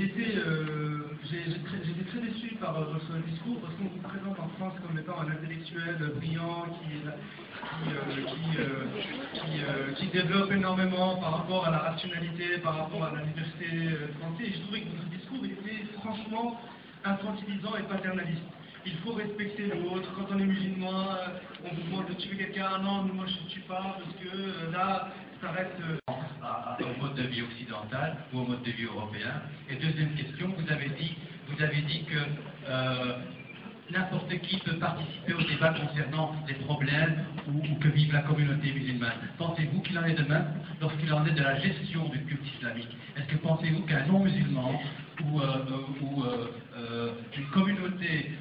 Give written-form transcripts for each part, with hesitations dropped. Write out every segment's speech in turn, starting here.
J'ai été très déçu par votre discours parce qu'on vous présente en France comme étant un intellectuel brillant qui développe énormément par rapport à la rationalité, par rapport à la liberté de penser. Et je trouvais que votre discours était franchement infantilisant et paternaliste. Il faut respecter l'autre. Quand on est musulman, on vous demande de tuer quelqu'un. Ah non, moi je ne tue pas parce que là, ça reste... au mode de vie occidental ou au mode de vie européen. Et deuxième question, vous avez dit que n'importe qui peut participer au débat concernant les problèmes ou que vive la communauté musulmane. Pensez-vous qu'il en est de même lorsqu'il en est de la gestion du culte islamique? Est-ce que pensez-vous qu'un non-musulman ou une communauté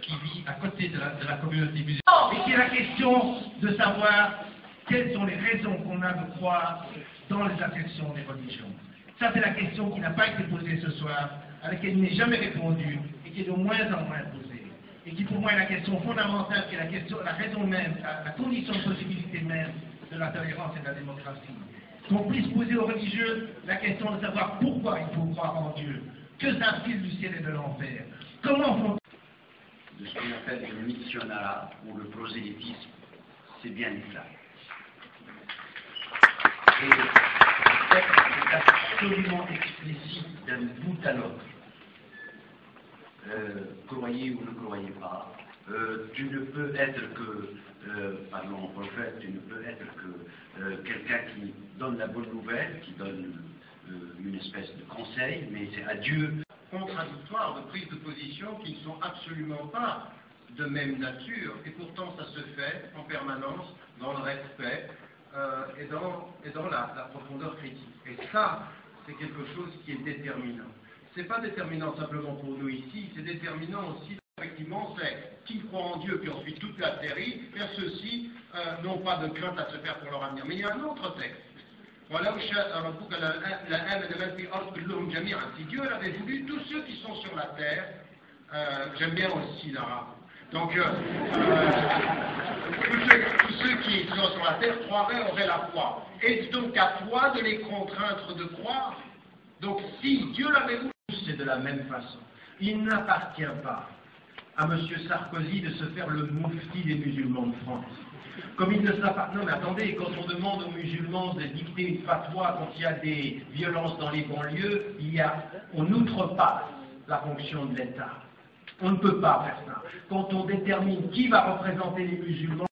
qui vit à côté de la communauté musulmane... Et c'est la question de savoir quelles sont les raisons qu'on a de croire dans les affections des religions. Ça, c'est la question qui n'a pas été posée ce soir, à laquelle il n'est jamais répondu, et qui est de moins en moins posée. Et qui, pour moi, est la question fondamentale, qui est la raison même, la condition de possibilité même de la tolérance et de la démocratie. Qu'on puisse poser aux religieux la question de savoir pourquoi il faut croire en Dieu, que s'infile du ciel et de l'enfer, comment font... De ce qu'on appelle le missionnat ou le prosélytisme, c'est bien l'islam. Et le texte est absolument explicite d'un bout à l'autre. Croyez ou ne croyez pas, tu ne peux être que, parlons au prophète, tu ne peux être que quelqu'un qui donne la bonne nouvelle, qui donne une espèce de conseil, mais c'est à Dieu. Contradictoires de prises de position qui ne sont absolument pas de même nature, et pourtant ça se fait en permanence dans le respect et dans la profondeur critique. Et ça, c'est quelque chose qui est déterminant. C'est pas déterminant simplement pour nous ici, c'est déterminant aussi, effectivement, c'est qui croient en Dieu, puis ensuite toute la série, et ceux-ci n'ont pas de crainte à se faire pour leur avenir. Mais il y a un autre texte. Si Dieu l'avait voulu, tous ceux qui sont sur la terre, j'aime bien aussi l'arabe, donc tous ceux qui sont sur la terre croiraient, auraient la foi. Et donc à toi de les contraindre de croire. Donc si Dieu l'avait voulu, c'est de la même façon. Il n'appartient pas à M. Sarkozy de se faire le moufti des musulmans de France. Comme il ne s'appartient... Non mais attendez, quand on demande aux musulmans de dicter une fatwa quand il y a des violences dans les banlieues, on n'outrepasse la fonction de l'État. On ne peut pas faire ça. Quand on détermine qui va représenter les musulmans,